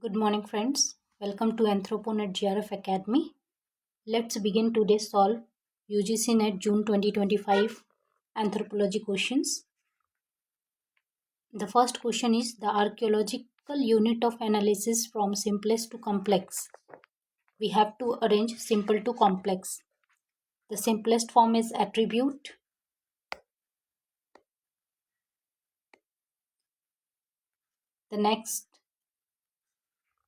Good morning, friends. Welcome to NET-JRF Academy. Let's begin today's solve UGC NET June 2025 Anthropology questions. The first question is the archaeological unit of analysis from simplest to complex. We have to arrange simple to complex. The simplest form is attribute. The next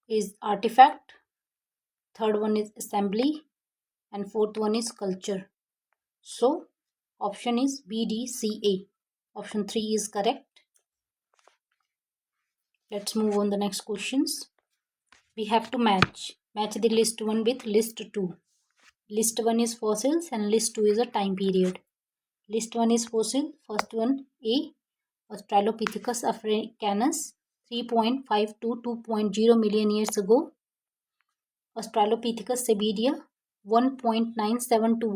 is artifact. Third one is assembly. And fourth one is culture. So, option is B, D, C, A. Option 3 is correct. Let's move on the next questions. We have to match the list 1 with list 2. List 1 is fossils and list 2 is a time period. List 1 is fossil. First one A, Australopithecus africanus, 3.5 to 2.0 million years ago. Australopithecus sebedia, 1.97 to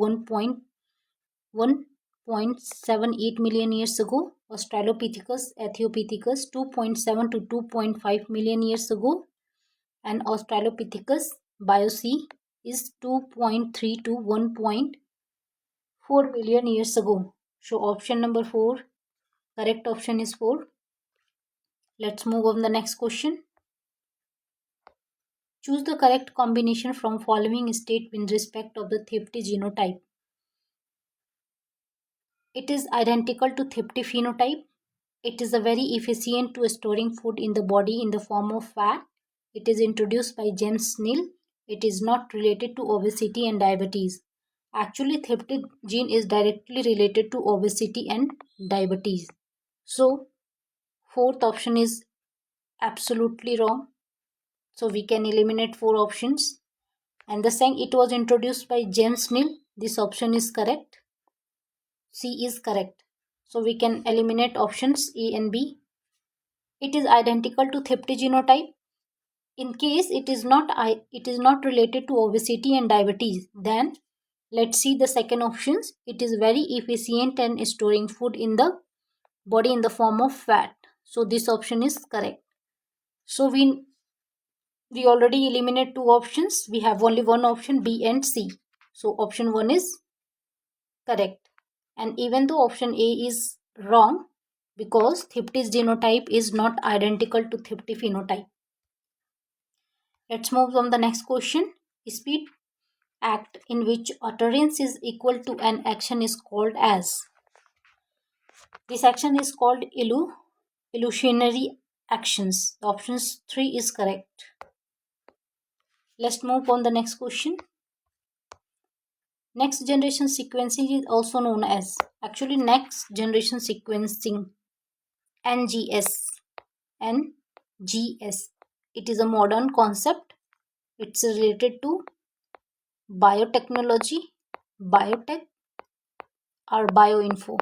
1.78 million years ago. Australopithecus ethiopithecus, 2.7 to 2.5 million years ago. And Australopithecus biocene is 2.3 to 1.4 million years ago. So option number 4, correct option is 4. Let's move on the next question. Choose the correct combination from following state with respect of the Thrifty genotype. It is identical to Thrifty phenotype. It is a very efficient to storing food in the body in the form of fat. It is introduced by James Snell. It is not related to obesity and diabetes. Actually, Thrifty gene is directly related to obesity and diabetes. So, fourth option is absolutely wrong. So, we can eliminate 4 options. And the saying it was introduced by James Snell. This option is correct. C is correct. So, we can eliminate options A and B. It is identical to Thrifty genotype. In case it is not related to obesity and diabetes, then let's see the second options. It is very efficient in storing food in the body in the form of fat. So this option is correct. So we already eliminate 2 options. We have only one option, B and C. So option 1 is correct. And even though option A is wrong, because Thrifty's genotype is not identical to Thrifty phenotype. Let's move on the next question. Speech act in which utterance is equal to an action is called as. This action is called illusionary actions. The option 3 is correct. Let's move on the next question. Next generation sequencing is also known as, actually next generation sequencing, NGS. It is a modern concept. It's related to biotechnology, biotech, or bioinfo.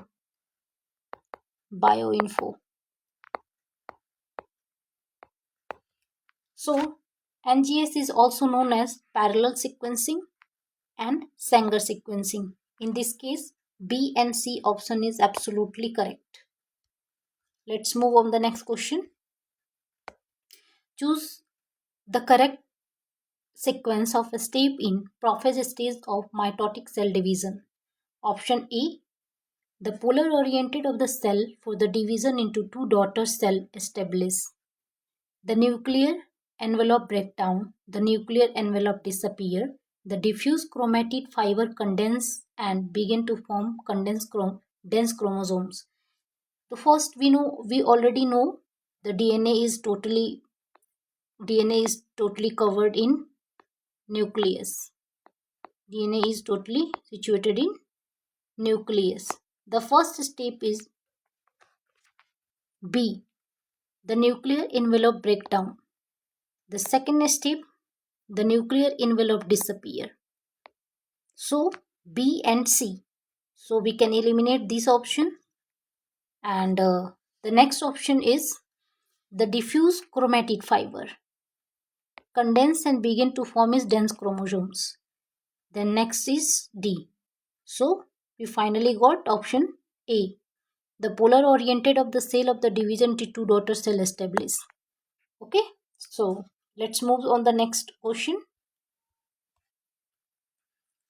So NGS is also known as parallel sequencing and Sanger sequencing. In this case, B and C option is absolutely correct. Let's move on the next question. Choose the correct sequence of a step in prophase stage of mitotic cell division. Option A, the polar oriented of the cell for the division into 2 daughter cell establish. The nuclear envelope breakdown, the nuclear envelope disappear, the diffuse chromatid fiber condense and begin to form dense chromosomes. So first we already know the DNA is totally covered in nucleus. DNA is totally situated in nucleus. The first step is B, the nuclear envelope breakdown. The second step, the nuclear envelope disappear. So B and C. So we can eliminate this option. And the next option is the diffuse chromatid fiber condense and begin to form its dense chromosomes. Then next is D. So we finally got option A, the polar oriented of the cell of the division to 2 daughter cell established. Okay, so Let's move on the next question.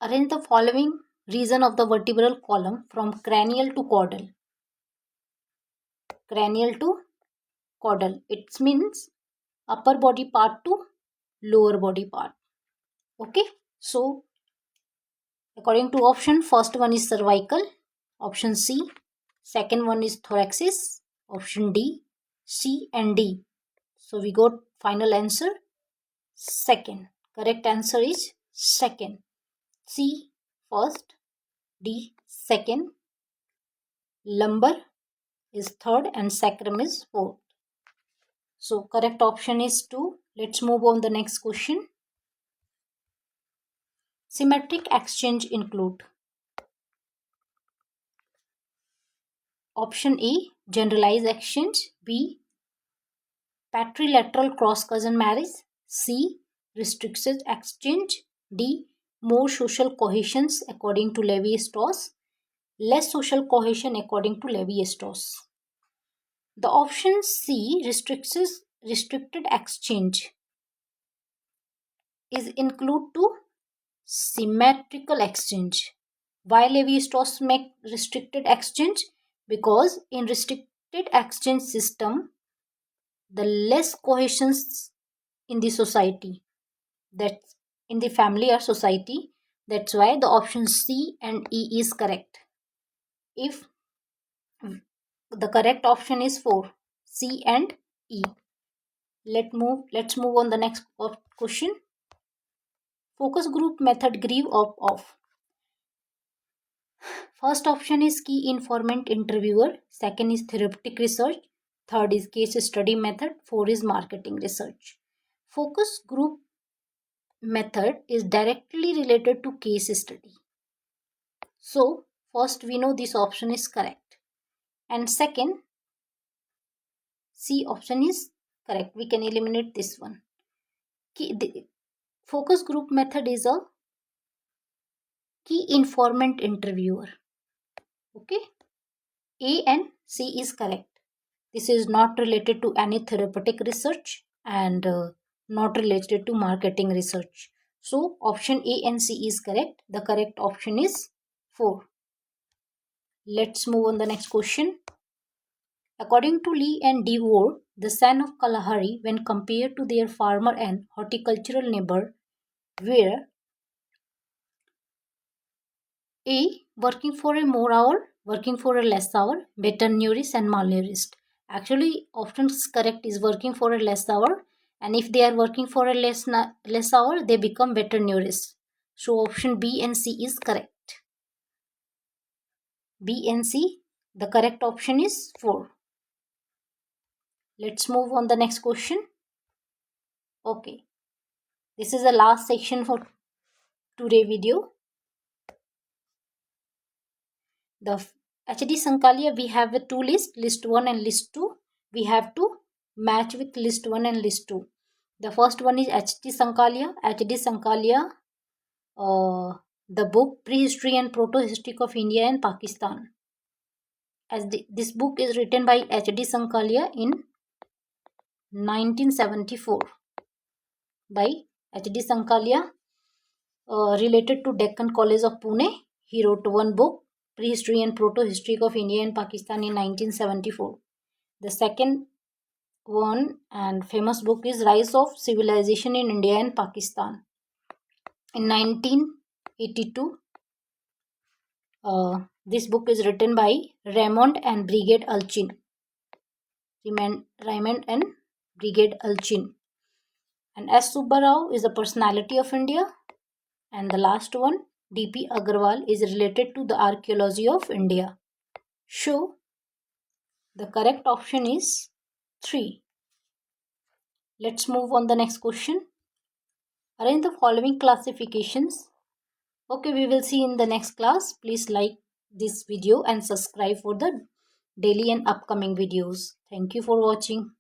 Arrange the following region of the vertebral column from cranial to caudal. Cranial to caudal. It means upper body part to lower body part. Okay. So according to option, first one is cervical, option C. Second one is thoracis, option D. C and D. So we got final answer second. Correct answer is second. C first, D second, lumbar is third, and sacrum is fourth. So correct option is 2. Let's move on the next question. Symmetric exchange include option A, generalized exchange, B, patrilateral cross-cousin marriage, C, restricted exchange, D, more social cohesion according to Levi-Strauss, less social cohesion according to Levi-Strauss. The option C, restricted exchange, is include to symmetrical exchange. Why Levi-Strauss make restricted exchange? Because in restricted exchange system, the less cohesions in the society, that's in the family or society. That's why the option C and E is correct. If the correct option is 4, C and E. Let's move on the next question. Focus group method grew up of. First option is key informant interviewer, second is therapeutic research, third is case study method, four is marketing research. Focus group method is directly related to case study. So first we know this option is correct, and second, C option is correct. We can eliminate this one. The focus group method is a key informant interviewer. Okay, A and C is correct. This is not related to any therapeutic research and not related to marketing research. So option A and C is correct. The correct option is 4. Let's move on the next question. According to Lee and De Woord, the son of Kalahari, when compared to their farmer and horticultural neighbor, were A, working for a more hour, working for a less hour, better nourished and malnourished. Actually, often correct is working for a less hour, and if they are working for a less hour, they become better nourished. So option B and C is correct. B and C, the correct option is 4. Let's move on the next question. Okay, this is the last section for today video. The HD Sankalia, we have a 2 list, list 1 and list 2. We have to match with list 1 and list 2. The first one is HD Sankalia. HD Sankalia, the book Prehistory and Proto-History of India and Pakistan. This book is written by HD Sankalia in 1974 by HD Sankalia, related to Deccan College of Pune. He wrote one book, Prehistory and Proto-History of India and Pakistan in 1974. The second one and famous book is Rise of Civilization in India and Pakistan in 1982. This book is written by Raymond and Brigade Ulchin. Raymond and Brigade Ulchin. And S. Subbarao is the personality of India. And the last one, D.P. Agarwal, is related to the archaeology of India. So the correct option is 3. Let's move on the next question. Arrange the following classifications. Okay, we will see in the next class. Please like this video and subscribe for the daily and upcoming videos. Thank you for watching.